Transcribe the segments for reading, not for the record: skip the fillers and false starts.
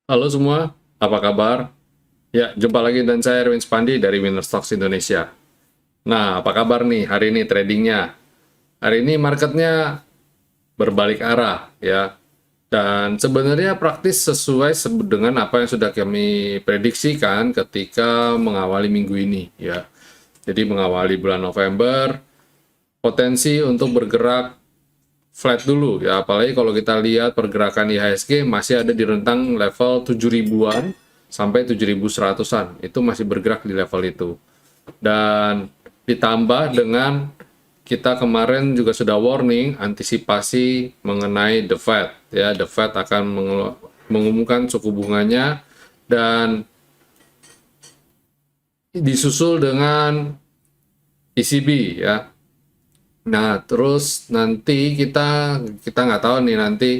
Halo semua, apa kabar? Ya, jumpa lagi dan saya Erwin Spandi dari Winner Stocks Indonesia. Nah, apa kabar nih hari ini tradingnya? Hari ini marketnya berbalik arah ya. Dan sebenarnya praktis sesuai dengan apa yang sudah kami prediksikan ketika mengawali minggu ini ya. Jadi mengawali bulan November, potensi untuk bergerak flat dulu ya, apalagi kalau kita lihat pergerakan IHSG masih ada di rentang level 7.000-an sampai 7.100-an, itu masih bergerak di level itu. Dan ditambah dengan kita kemarin juga sudah warning antisipasi mengenai the Fed ya, the Fed akan mengumumkan suku bunganya dan disusul dengan ECB ya. Nah, terus nanti kita nggak tahu nih nanti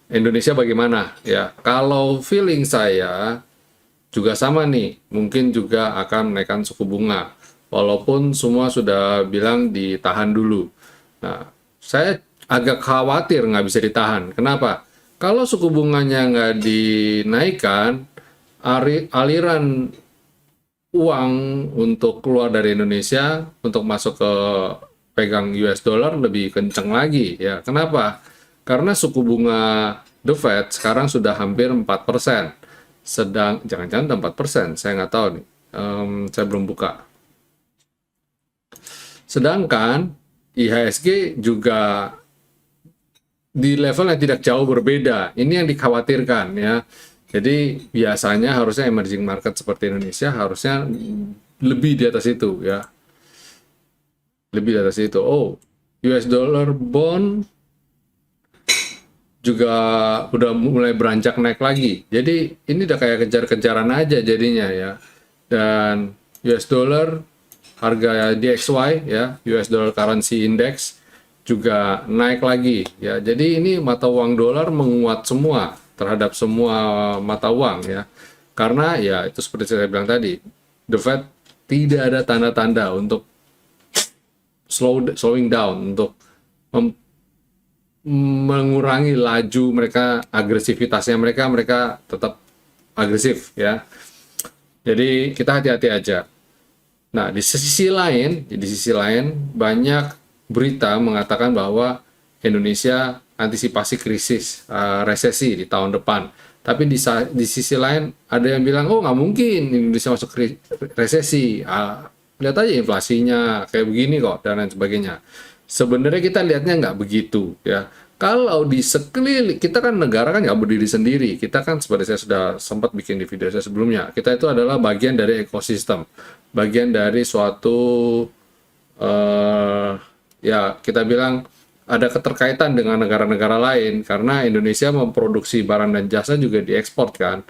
Indonesia bagaimana ya. Kalau feeling saya juga sama nih, mungkin juga akan menaikkan suku bunga. Walaupun semua sudah bilang ditahan dulu. Nah, saya agak khawatir nggak bisa ditahan. Kenapa? Kalau suku bunganya nggak dinaikkan, aliran uang untuk keluar dari Indonesia untuk masuk ke pegang US dollar lebih kenceng lagi ya. Kenapa? Karena suku bunga The Fed sekarang sudah hampir 4%. Sedang jangan-jangan 4%, saya nggak tahu nih. Saya belum buka. Sedangkan IHSG juga di level yang tidak jauh berbeda. Ini yang dikhawatirkan ya. Jadi biasanya harusnya emerging market seperti Indonesia harusnya lebih di atas itu ya. Lebih di atas itu. Oh, US dollar bond juga udah mulai beranjak naik lagi. Jadi ini udah kayak kejar-kejaran aja jadinya ya. Dan US dollar harga DXY ya, US dollar currency index juga naik lagi ya. Jadi ini mata uang dolar menguat semua terhadap semua mata uang ya. Karena ya itu seperti saya bilang tadi, the Fed tidak ada tanda-tanda untuk slowing down, untuk mengurangi laju mereka, agresivitasnya mereka tetap agresif ya. Jadi kita hati-hati aja. Nah, di sisi lain banyak berita mengatakan bahwa Indonesia antisipasi krisis resesi di tahun depan. Tapi di sisi lain ada yang bilang, oh nggak mungkin Indonesia masuk resesi. Lihat aja inflasinya kayak begini kok dan lain sebagainya. Sebenarnya kita lihatnya nggak begitu ya. Kalau di sekeliling, kita kan negara kan nggak berdiri sendiri. Kita kan seperti saya sudah sempat bikin di video saya sebelumnya. Kita itu adalah bagian dari ekosistem, bagian dari suatu ya kita bilang ada keterkaitan dengan negara-negara lain karena Indonesia memproduksi barang dan jasa juga diekspor kan.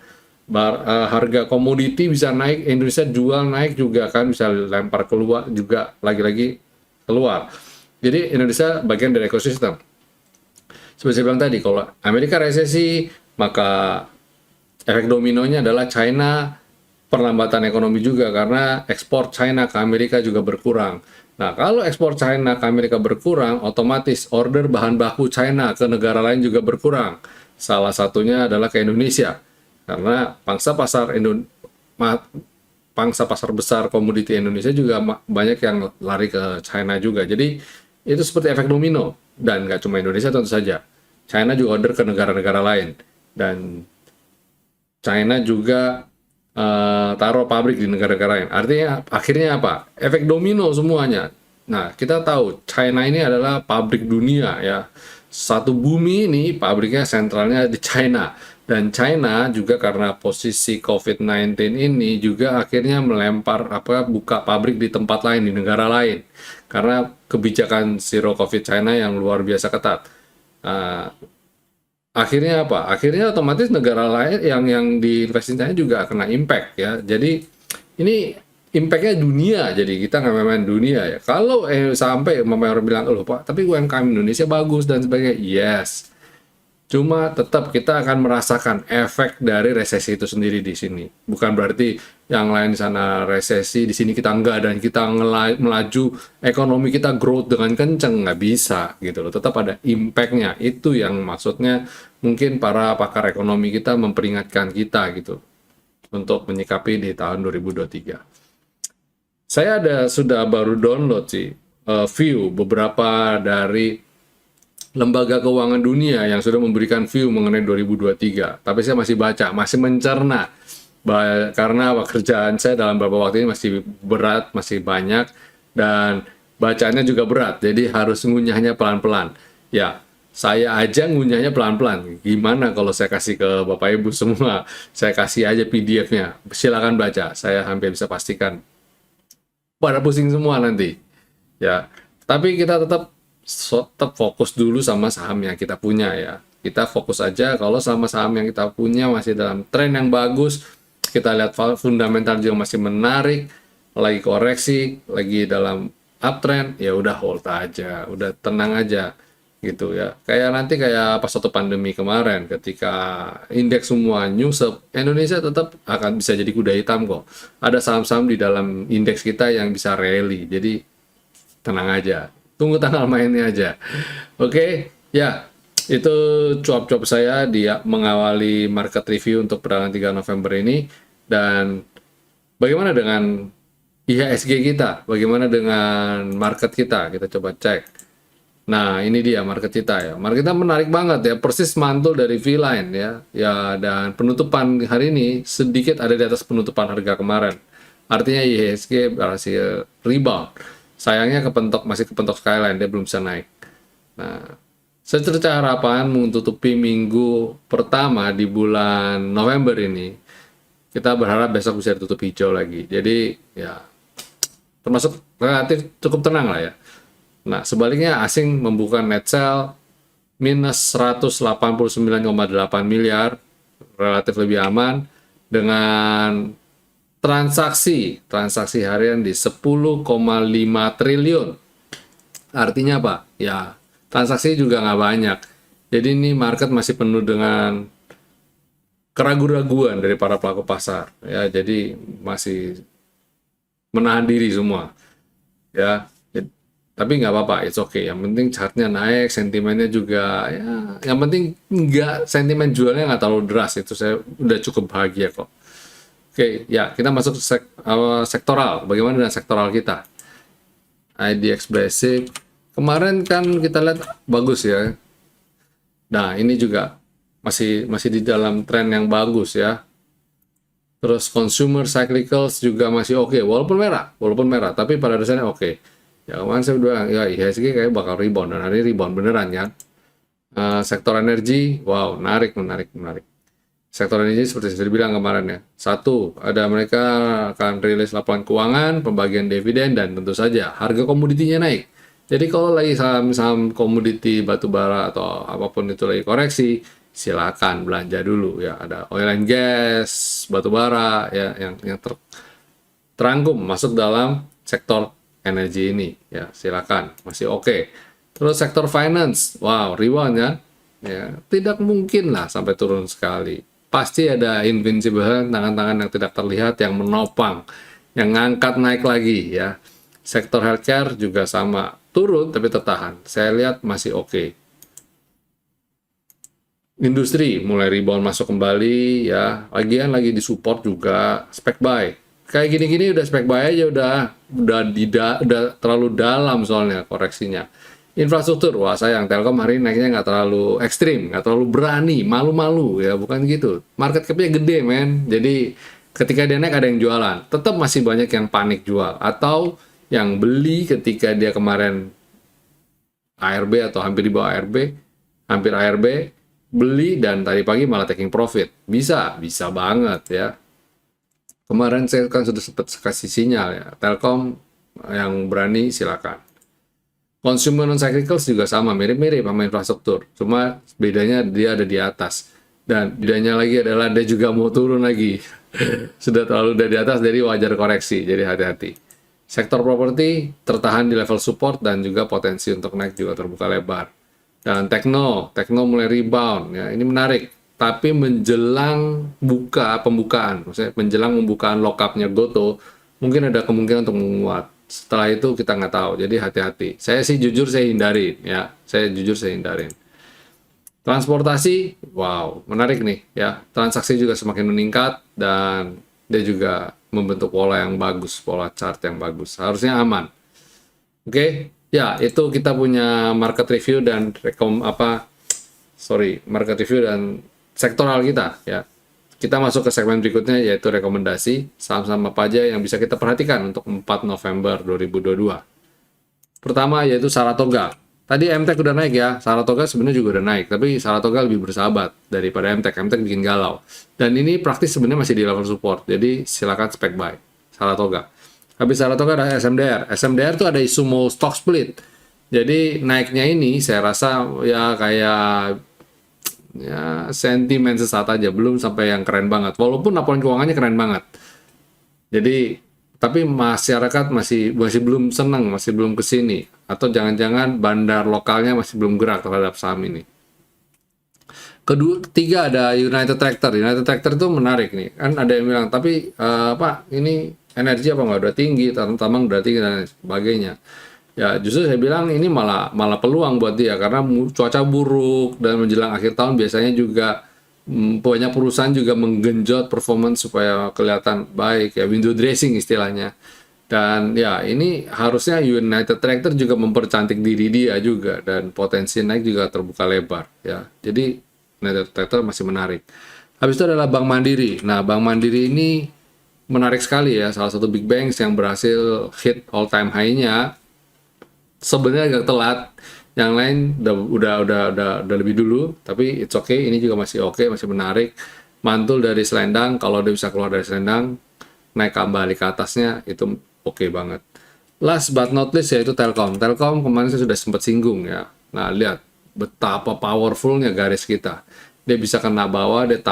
Harga komoditi bisa naik, Indonesia jual naik juga kan, bisa lempar keluar juga lagi-lagi keluar. Jadi Indonesia bagian dari ekosistem. Seperti saya bilang tadi, kalau Amerika resesi, maka efek dominonya adalah China perlambatan ekonomi juga karena ekspor China ke Amerika juga berkurang. Nah, kalau ekspor China ke Amerika berkurang, otomatis order bahan baku China ke negara lain juga berkurang. Salah satunya adalah ke Indonesia. Karena pangsa pasar besar komoditi Indonesia juga banyak yang lari ke China juga. Jadi itu seperti efek domino, dan nggak cuma Indonesia tentu saja. China juga order ke negara-negara lain, dan China juga taruh pabrik di negara-negara lain. Artinya akhirnya apa? Efek domino semuanya. Nah, kita tahu China ini adalah pabrik dunia ya. Satu bumi ini pabriknya sentralnya di China. Dan China juga karena posisi COVID-19 ini juga akhirnya buka pabrik di tempat lain, di negara lain. Karena kebijakan Zero COVID China yang luar biasa ketat. Uh, Akhirnya apa? Akhirnya otomatis negara lain yang diinvestasinya juga kena impact ya. Jadi ini impactnya dunia. Jadi kita nggak main dunia ya. Kalau sampai orang bilang, oh Pak, tapi UMKM Indonesia bagus dan sebagainya. Yes. Cuma tetap kita akan merasakan efek dari resesi itu sendiri di sini. Bukan berarti yang lain di sana resesi, di sini kita enggak, dan kita melaju, ekonomi kita growth dengan kenceng, nggak bisa gitu loh. Tetap ada impact-nya. Itu yang maksudnya mungkin para pakar ekonomi kita memperingatkan kita gitu untuk menyikapi di tahun 2023. Saya sudah baru download sih view beberapa dari lembaga keuangan dunia yang sudah memberikan view mengenai 2023. Tapi saya masih baca, masih mencerna. Karena pekerjaan saya dalam beberapa waktu ini masih berat, masih banyak, dan bacanya juga berat. Jadi harus ngunyahnya pelan-pelan. Ya, saya aja ngunyahnya pelan-pelan. Gimana kalau saya kasih ke Bapak Ibu semua? Saya kasih aja PDF-nya. Silakan baca. Saya hampir bisa pastikan pada pusing semua nanti. Ya, tapi kita tetap fokus dulu sama saham yang kita punya ya. Kita fokus aja kalau sama saham yang kita punya masih dalam tren yang bagus, kita lihat fundamental juga masih menarik, lagi koreksi, lagi dalam uptrend, ya udah hold aja, udah tenang aja gitu ya. Kayak pas waktu pandemi kemarin ketika indeks semua nyungsep, Indonesia tetap akan bisa jadi kuda hitam kok. Ada saham-saham di dalam indeks kita yang bisa rally. Jadi tenang aja. Tunggu tanggal mainnya aja. Oke, ya. Itu cuap-cuap saya di mengawali market review untuk perdagangan 3 November ini. Dan bagaimana dengan IHSG kita? Bagaimana dengan market kita? Kita coba cek. Nah, ini dia market kita ya. Market kita menarik banget ya, persis mantul dari V-line ya. Ya, dan penutupan hari ini sedikit ada di atas penutupan harga kemarin. Artinya IHSG berhasil rebound. Sayangnya masih kepentok skyline, dia belum bisa naik. Nah, secerca harapan menutupi minggu pertama di bulan November ini, kita berharap besok bisa ditutup hijau lagi. Jadi ya termasuk relatif cukup tenang lah ya. Nah, sebaliknya asing membuka net sell minus 189,8 miliar, relatif lebih aman, dengan transaksi harian di 10,5 triliun. Artinya apa? Ya, transaksi juga nggak banyak. Jadi ini market masih penuh dengan keraguan-raguan dari para pelaku pasar. Ya, jadi masih menahan diri semua. Ya, tapi nggak apa-apa, it's okay. Yang penting chartnya naik, sentimennya juga ya. Yang penting sentimen jualnya nggak terlalu deras, itu saya udah cukup bahagia kok. Oke, ya kita masuk sektoral. Bagaimana dengan sektoral kita? IDX Basic kemarin kan kita lihat bagus ya. Nah ini juga masih di dalam tren yang bagus ya. Terus consumer cyclicals juga masih oke, walaupun merah, tapi pada dasarnya oke. Ya kemarin saya bilang ya IHSG kayak bakal rebound, dan hari ini rebound beneran kan. Sektor energi, wow, menarik. Sektor energi seperti saya bilang kemarin ya. Satu, ada mereka akan rilis laporan keuangan, pembagian dividen, dan tentu saja harga komoditinya naik. Jadi kalau lagi saham-saham komoditi batubara atau apapun itu lagi koreksi, silakan belanja dulu ya. Ada oil and gas, batubara ya yang terangkum masuk dalam sektor energi ini ya, silakan, masih oke. Terus sektor finance, wow, rebound ya, tidak mungkin lah sampai turun sekali. Pasti ada invincible, tangan-tangan yang tidak terlihat yang menopang, yang ngangkat naik lagi ya. Sektor healthcare juga sama, turun tapi tertahan. Saya lihat masih oke. Industri mulai rebound masuk kembali ya. Lagian lagi disupport juga spec buy. Kayak gini-gini udah spec buy aja, udah terlalu dalam soalnya koreksinya. Infrastruktur, wah sayang, Telkom hari ini naiknya nggak terlalu ekstrim, nggak terlalu berani, malu-malu ya, bukan gitu. Market cap-nya gede men, jadi ketika dia naik ada yang jualan, tetap masih banyak yang panik jual, atau yang beli ketika dia kemarin ARB atau hampir di bawah hampir ARB, beli dan tadi pagi malah taking profit. Bisa banget ya. Kemarin saya kan sudah sempat kasih sinyal ya, Telkom yang berani silakan. Consumer non-cyclicals juga sama, mirip-mirip sama infrastruktur. Cuma bedanya dia ada di atas. Dan bedanya lagi adalah dia juga mau turun lagi. Sudah terlalu di atas, jadi wajar koreksi. Jadi hati-hati. Sektor properti tertahan di level support dan juga potensi untuk naik juga terbuka lebar. Dan tekno mulai rebound. Ya, ini menarik. tapi menjelang pembukaan, maksudnya menjelang pembukaan lockupnya Goto, mungkin ada kemungkinan untuk menguat. Setelah itu kita nggak tahu, jadi hati-hati. Saya sih jujur saya hindarin, ya. Saya jujur saya hindarin. Transportasi, wow, menarik nih, ya. Transaksi juga semakin meningkat dan dia juga membentuk pola yang bagus, pola chart yang bagus. Harusnya aman. Oke, ya itu kita punya market review dan market review dan sektoral kita, ya. Kita masuk ke segmen berikutnya yaitu rekomendasi saham-saham apa aja yang bisa kita perhatikan untuk 4 November 2022. Pertama yaitu Saratoga. Tadi MTEK udah naik ya, Saratoga sebenarnya juga udah naik, tapi Saratoga lebih bersahabat daripada MTEK. MTEK bikin galau. Dan ini praktis sebenarnya masih di level support, jadi silakan spek buy Saratoga. Habis Saratoga ada SMDR. SMDR tuh ada isu mau stock split. Jadi naiknya ini saya rasa ya kayak ya sentimen sesaat aja, belum sampai yang keren banget. Walaupun laporan keuangannya keren banget. Jadi tapi masyarakat masih belum senang, masih belum kesini, atau jangan-jangan bandar lokalnya masih belum gerak terhadap saham ini. Ketiga ada United Tractor. United Tractor itu menarik nih. Kan ada yang bilang, tapi Pak, ini energi apa nggak udah tinggi, tambang udah tinggi dan sebagainya. Ya justru saya bilang ini malah peluang buat dia karena cuaca buruk dan menjelang akhir tahun biasanya juga banyak perusahaan juga menggenjot performance supaya kelihatan baik ya, window dressing istilahnya. Dan ya ini harusnya United Tractor juga mempercantik diri dia juga dan potensi naik juga terbuka lebar ya. Jadi United Tractor masih menarik. Habis itu adalah Bank Mandiri. Nah, Bank Mandiri ini menarik sekali ya, salah satu big banks yang berhasil hit all time high-nya. Sebenarnya agak telat, yang lain udah lebih dulu, tapi it's okay, ini juga masih oke, masih menarik. Mantul dari selendang, kalau dia bisa keluar dari selendang, naik kembali ke atasnya, itu oke banget. Last but not least yaitu Telkom. Telkom kemarin saya sudah sempat singgung ya. Nah, lihat betapa powerfulnya garis kita. Dia bisa kena bawah, dia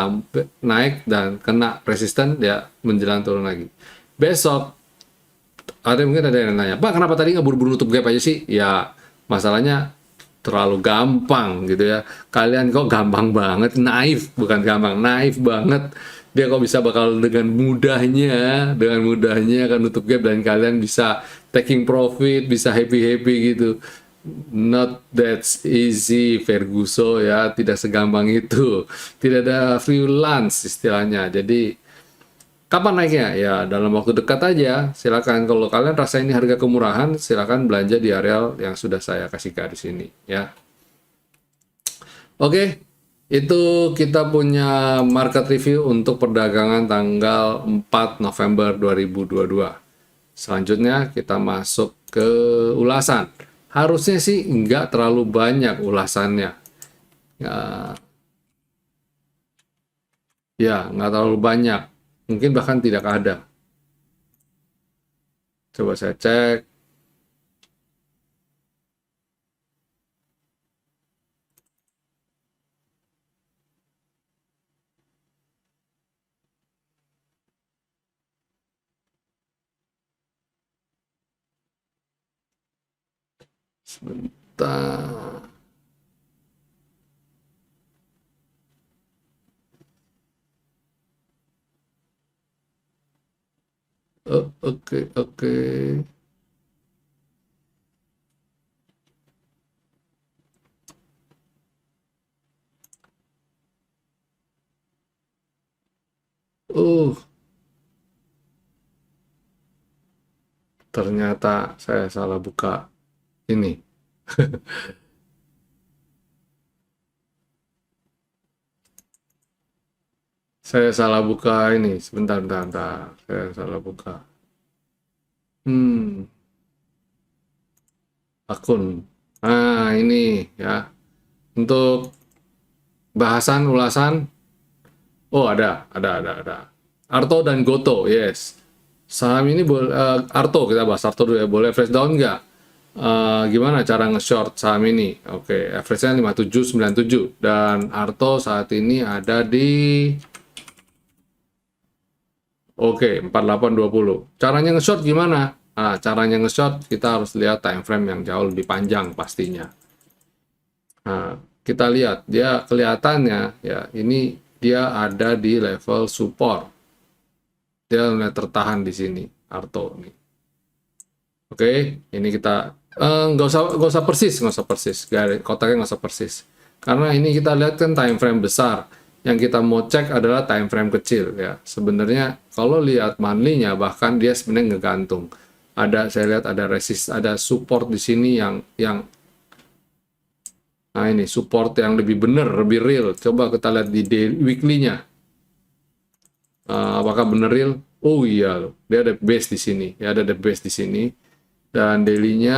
naik dan kena resisten, dia menjelang turun lagi. Besok mungkin ada yang nanya, Pak kenapa tadi nggak buru-buru nutup gap aja sih? Ya masalahnya terlalu gampang gitu ya. Kalian kok gampang banget, naif, bukan gampang, naif banget. Dia kok bisa bakal dengan mudahnya akan nutup gap dan kalian bisa taking profit, bisa happy gitu. Not that easy, Ferguson ya, tidak segampang itu. Tidak ada freelance istilahnya. Jadi kapan naiknya? Ya dalam waktu dekat aja. Silakan kalau kalian rasa ini harga kemurahan, silakan belanja di areal yang sudah saya kasih di sini ya. Oke, itu kita punya market review untuk perdagangan tanggal 4 November 2022. Selanjutnya kita masuk ke ulasan. Harusnya sih nggak terlalu banyak ulasannya. Ya nggak terlalu banyak. Mungkin bahkan tidak ada. Coba saya cek. Sebentar. Oh, oke. Oh, ternyata saya salah buka ini. Saya salah buka ini. Sebentar. Saya salah buka. Hmm, akun. Nah, ini ya. Untuk bahasan ulasan. Oh, ada. Arto dan Goto, yes. Saham ini boleh Arto kita bahas Arto dulu ya. Boleh flash down nggak? Gimana cara nge-short saham ini? Oke, average-nya 5797 dan Arto saat ini ada di 4820. Caranya nge-short gimana? Nah, caranya nge-short kita harus lihat time frame yang jauh lebih panjang pastinya. Nah, kita lihat dia kelihatannya ya ini dia ada di level support. Dia mulai tertahan di sini, Arto nih. Oke, ini kita nggak usah persis, garis kotaknya nggak usah persis. Karena ini kita lihat kan time frame besar. Yang kita mau cek adalah time frame kecil ya. Sebenarnya kalau lihat monthly-nya bahkan dia sebenarnya ngegantung. Saya lihat ada support di sini yang nah ini support yang lebih benar, lebih real. Coba kita lihat di weekly-nya. Apakah benar real? Oh iya loh, dia ada base di sini. Ya ada base di sini. Dan daily-nya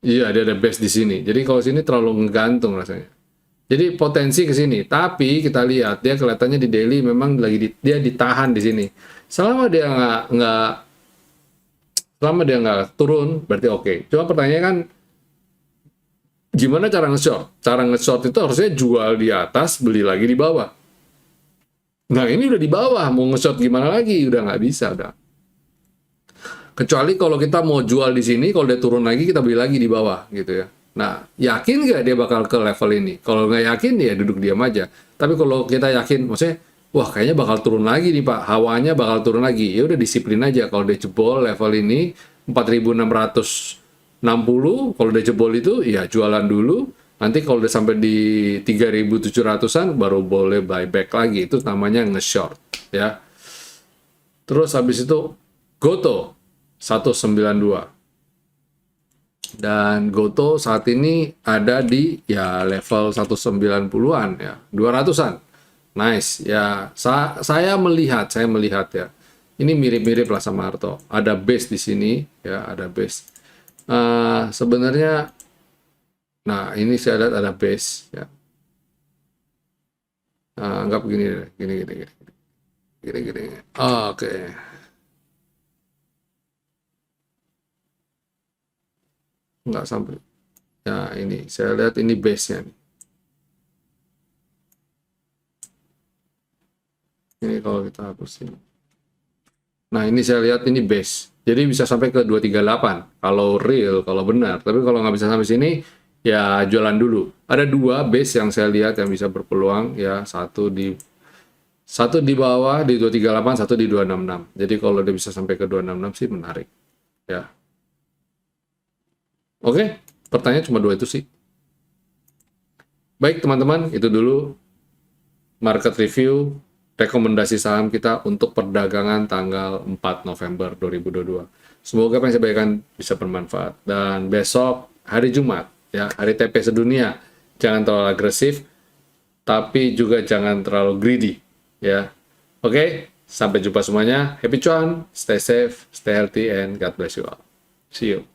iya, dia ada base di sini. Jadi kalau sini terlalu ngegantung rasanya. Jadi potensi ke sini. Tapi kita lihat dia kelihatannya di daily memang dia ditahan di sini. Selama dia nggak turun, berarti oke. Cuma pertanyaannya kan, gimana cara nge-short? Cara nge-short itu harusnya jual di atas, beli lagi di bawah. Nah ini udah di bawah, mau nge-short gimana lagi? Udah nggak bisa, udah. Kecuali kalau kita mau jual di sini, kalau dia turun lagi kita beli lagi di bawah gitu ya. Nah, yakin nggak dia bakal ke level ini? Kalau nggak yakin ya duduk diam aja. Tapi kalau kita yakin, maksudnya, wah kayaknya bakal turun lagi nih Pak, hawanya bakal turun lagi. Ya udah disiplin aja. Kalau dia jebol level ini 4.660, kalau dia jebol itu ya jualan dulu. Nanti kalau udah sampai di 3.700-an baru boleh buyback lagi. Itu namanya nge-short ya. Terus habis itu Goto 192. Dan Goto saat ini ada di ya level 190-an ya, 200-an. Nice ya. Saya melihat ya. Ini mirip-mirip lah sama Arto. Ada base di sini ya, ada base. Sebenarnya nah, ini saya lihat ada base ya. Anggap gini deh, gini. Oke. Nggak sampai. Ya ini saya lihat ini base-nya nih. Ini kalau kita hapus ini. Nah ini saya lihat ini base. Jadi bisa sampai ke 238 kalau real, kalau benar. Tapi kalau nggak bisa sampai sini, ya jualan dulu. Ada dua base yang saya lihat yang bisa berpeluang ya, satu di bawah di 238, satu di 266. Jadi kalau dia bisa sampai ke 266 sih menarik ya. Oke, pertanyaan cuma dua itu sih. Baik teman-teman, itu dulu market review rekomendasi saham kita untuk perdagangan tanggal 4 November 2022. Semoga apa yang saya bagikan bisa bermanfaat. Dan besok hari Jumat, ya hari TP sedunia, jangan terlalu agresif, tapi juga jangan terlalu greedy. Ya, oke, sampai jumpa semuanya. Happy cuan, stay safe, stay healthy, and God bless you all. See you.